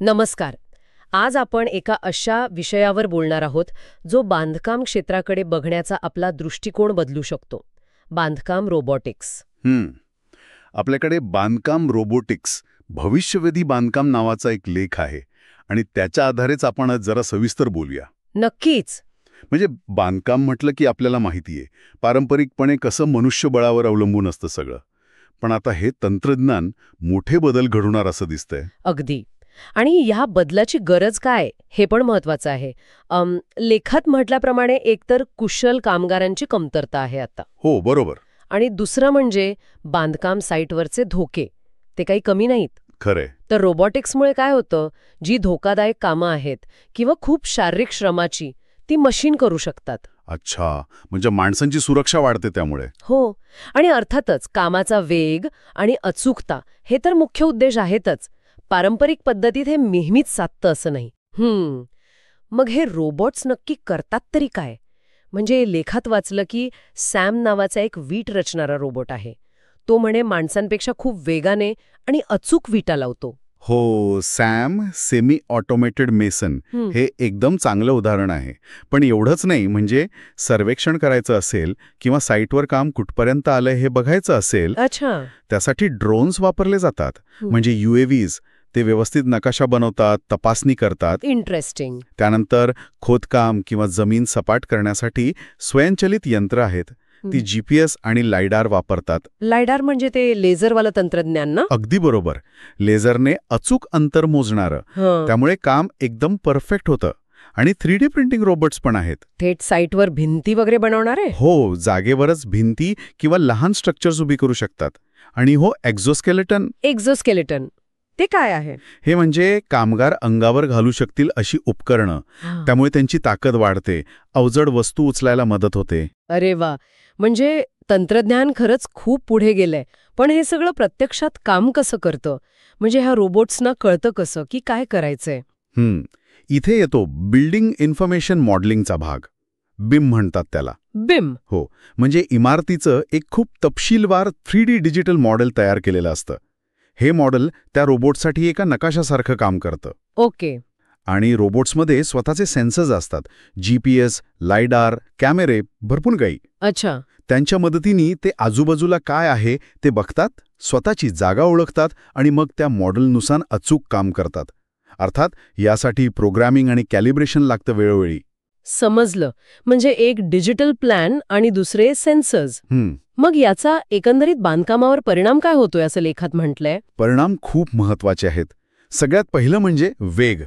नमस्कार. आज आपण एका अशा विषयावर बोलणार आहोत जो बांधकाम क्षेत्राकडे बघण्याचा आपला दृष्टिकोन बदलू शकतो. बांधकाम रोबोटिक्स. आपल्याकडे बांधकाम रोबोटिक्स भविष्यवेधी बांधकाम नावाचा एक लेख आहे आणि त्याच्या आधारेच आपण आज जरा सविस्तर बोलूया. नक्कीच. म्हणजे बांधकाम म्हटलं की आपल्याला माहिती आहे पारंपरिकपणे कसं मनुष्यबळावर अवलंबून असतं सगळं. पण आता हे तंत्रज्ञान मोठे बदल घडवणार असं दिसतंय. अगदी. आणि ह्या बदलाची गरज काय हे पण महत्वाचं आहे. लेखात म्हटल्याप्रमाणे एकतर कुशल कामगारांची कमतरता आहे आता. हो, बरोबर. आणि दुसरं म्हणजे बांधकाम साईटवरचे धोके. ते काही कमी नाहीत. खरंय. तर रोबोटिक्समुळे काय होतं, जी धोकादायक कामं आहेत किंवा खूप शारीरिक श्रमाची ती मशीन करू शकतात. अच्छा, म्हणजे माणसांची सुरक्षा वाढते त्यामुळे. हो. आणि अर्थातच कामाचा वेग आणि अचूकता हे तर मुख्य उद्देश आहेतच. पारंपरिक पद्धतीत हे नेहमीच साधतं असं नाही. मग हे रोबोट्स नक्की करतात तरी काय? म्हणजे लेखात वाचलं की सॅम नावाचा एक वीट रचणारा रोबोट आहे. तो म्हणे माणसांपेक्षा खूप वेगाने आणि अचूक विटा लावतो. हो, सॅम सेमी ऑटोमेटेड मेसन हे एकदम चांगलं उदाहरण आहे. पण एवढंच नाही, म्हणजे सर्वेक्षण करायचं असेल किंवा साईटवर काम कुठपर्यंत आलंय हे बघायचं असेल, अच्छा, त्यासाठी ड्रोन्स वापरले जातात. म्हणजे UAVs ते व्यवस्थित नकाशा बनवतात, तपासणी करतात. इंटरेस्टिंग. त्यानंतर खोदकाम किंवा जमीन सपाट करण्यासाठी स्वयंचलित यंत्र आहेत. ती GPS आणि लायडार वापरतात. लायडार म्हणजे ते लेझरवालं तंत्रज्ञान ना? अगदी बरोबर. लेझरने अचूक अंतर मोजणारं. त्यामुळे काम एकदम परफेक्ट होतं. आणि 3D प्रिंटिंग रोबोट्स पण आहेत. थेट साईटवर भिंती वगैरे बनवणारे? हो, जागेवरच भिंती किंवा लहान स्ट्रक्चर्स उभी करू शकतात. आणि हो, एक्झोस्केलेटन ते काय आहे? हे म्हणजे कामगार अंगावर घालू शकतील अशी उपकरणं. त्यामुळे त्यांची ताकद वाढते, अवजड वस्तू उचलायला मदत होते. अरे वा. म्हणजे तंत्रज्ञान खरंच खूप पुढे गेलंय. पण हे सगळं प्रत्यक्षात काम कसं करतं? म्हणजे ह्या रोबोट्सना कळतं कसं की काय करायचंय? इथे येतो बिल्डिंग इन्फॉर्मेशन मॉडेलिंगचा भाग. BIM म्हणतात त्याला. BIM? हो, म्हणजे इमारतीचं एक खूप तपशीलवार 3D डिजिटल मॉडेल तयार केलेलं असतं. हे मॉडेल त्या रोबोटसाठी एका नकाशासारखं काम करतं. ओके. आणि रोबोट्समध्ये स्वतःचे सेन्सर्स असतात. GPS, लायडार, कॅमेरे, भरपूर काही. अच्छा. त्यांच्या मदतीने ते आजूबाजूला काय आहे ते बघतात, स्वतःची जागा ओळखतात आणि मग त्या मॉडेलनुसार अचूक काम करतात. अर्थात यासाठी प्रोग्रामिंग आणि कॅलिब्रेशन लागतं वेळोवेळी. समजलं. म्हणजे एक डिजिटल प्लॅन आणि दुसरे सेन्सर्स. मग याचा एकंदरीत बांधकामावर परिणाम काय होतोय असं लेखात म्हटलंय? परिणाम खूप महत्वाचे आहेत. सगळ्यात पहिलं म्हणजे वेग.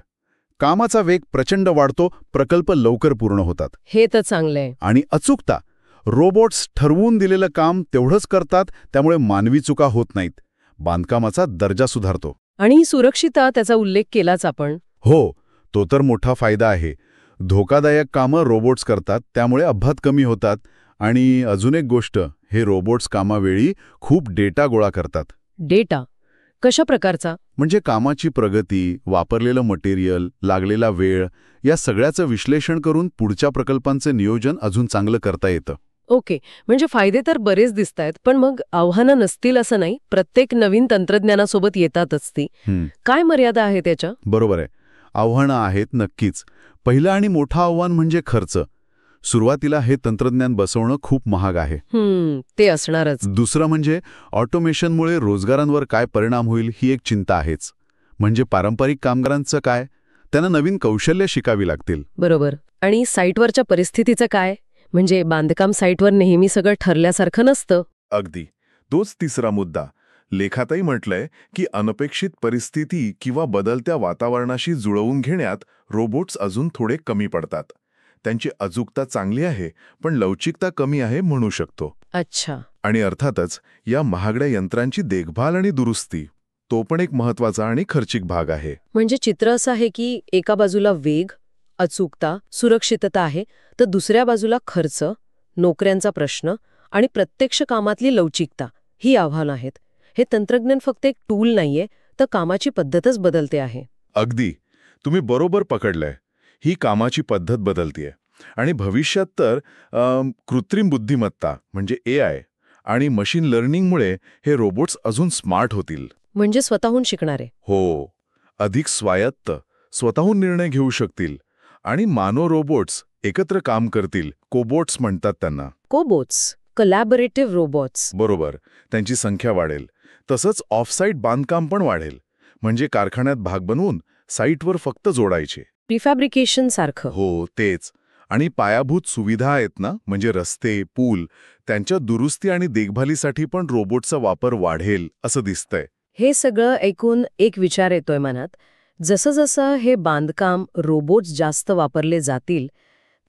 कामाचा वेग प्रचंड वाढतो, प्रकल्प लवकर पूर्ण होतात. हे तर चांगलंय. आणि अचूकता. रोबोट्स ठरवून दिलेलं काम तेवढंच करतात, त्यामुळे मानवी चुका होत नाहीत. बांधकामाचा दर्जा सुधारतो. आणि सुरक्षितता, त्याचा उल्लेख केलाच आपण. हो, तो तर मोठा फायदा आहे. धोकादायक कामं रोबोट्स करतात, त्यामुळे अपघात कमी होतात. आणि अजून एक गोष्ट, हे रोबोट्स कामावेळी खूप डेटा गोळा करतात. डेटा? कशा प्रकारचा? म्हणजे कामाची प्रगती, वापरलेलं मटेरियल, लागलेला वेळ, या सगळ्याचं विश्लेषण करून पुढच्या प्रकल्पांचे नियोजन अजून चांगलं करता येतं. ओके. म्हणजे फायदे तर बरेच दिसतायत, पण मग आव्हानं नसतील असं नाही. प्रत्येक नवीन तंत्रज्ञानासोबत येतातच ती. काय मर्यादा आहे त्याच्या? बरोबर आहे. आव्हानं आहेत नक्कीच. पहिलं आणि मोठं आव्हान म्हणजे खर्च. सुरुवातीला हे तंत्रज्ञान बसवणं खूप महाग आहे. ते असणारच. दुसरं म्हणजे ऑटोमेशनमुळे रोजगारांवर काय परिणाम होईल ही एक चिंता आहेच. म्हणजे पारंपरिक कामगारांचं काय? त्यांना नवीन कौशल्य शिकावी लागतील. बरोबर. आणि साईटवरच्या परिस्थितीचं काय? म्हणजे बांधकाम साईटवर नेहमी सगळं ठरल्यासारखं नसतं. अगदी. तोच तिसरा मुद्दा. लेखातही म्हटलंय की अनपेक्षित परिस्थिती किंवा बदलत्या वातावरणाशी जुळवून घेण्यात रोबोट्स अजून थोडे कमी पडतात. त्यांची अचूकता चांगली आहे, पण लवचिकता कमी आहे म्हणू शकतो. अच्छा. आणि अर्थातच या महागड्या यंत्रांची देखभाल आणि दुरुस्ती, तो पण एक महत्वाचा आणि खर्चिक भाग आहे. म्हणजे चित्र असं आहे की एका बाजूला वेग, अचूकता, सुरक्षितता आहे, तर दुसऱ्या बाजूला खर्च, नोकऱ्यांचा प्रश्न आणि प्रत्यक्ष कामातली लवचिकता ही आव्हानं आहेत. हे तंत्रज्ञान फक्त एक टूल नाहीये, तर कामाची पद्धतच बदलते आहे. अगदी. तुम्ही बरोबर पकडलंय. ही कामाची पद्धत बदलतीये. आणि भविष्यात तर कृत्रिम बुद्धिमत्ता म्हणजे AI आणि मशीन लर्निंगमुळे हे रोबोट्स अजून स्मार्ट होतील. म्हणजे स्वतःहून शिकणारे. हो. अधिक स्वायत्त, स्वतःहून निर्णय घेऊ शकतील आणि मानव रोबोट्स एकत्र काम करतील, कोबोट्स म्हणतात त्यांना. Cobots, collaborative robots. बरोबर, त्यांची संख्या वाढेल. तसंच ऑफसाईट बांधकाम पण वाढेल. म्हणजे कारखान्यात भाग बनवून साईटवर फक्त जोडायचे. प्रिफॅब्रिकेशन सारखं. हो, तेच. आणि पायाभूत सुविधा आहेत ना, म्हणजे रस्ते, पूल, त्यांच्या दुरुस्ती आणि देखभालीसाठी पण रोबोटचा वापर वाढेल असं दिसतंय. हे सगळं ऐकून एक विचार येतोय मनात. जसं जसं हे बांधकाम रोबोट्स जास्त वापरले जातील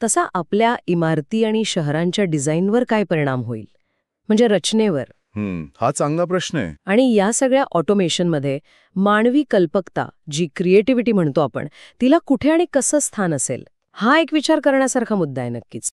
तसा आपल्या इमारती आणि शहरांच्या डिझाईनवर काय परिणाम होईल, म्हणजे रचनेवर. हा चांगला प्रश्न आहे. आणि या सगळ्या ऑटोमेशनमध्ये मानवी कल्पकता, जी क्रिएटिव्हिटी म्हणतो आपण, तिला कुठे आणि कसं स्थान असेल, हा एक विचार करण्यासारखा मुद्दा आहे नक्कीच.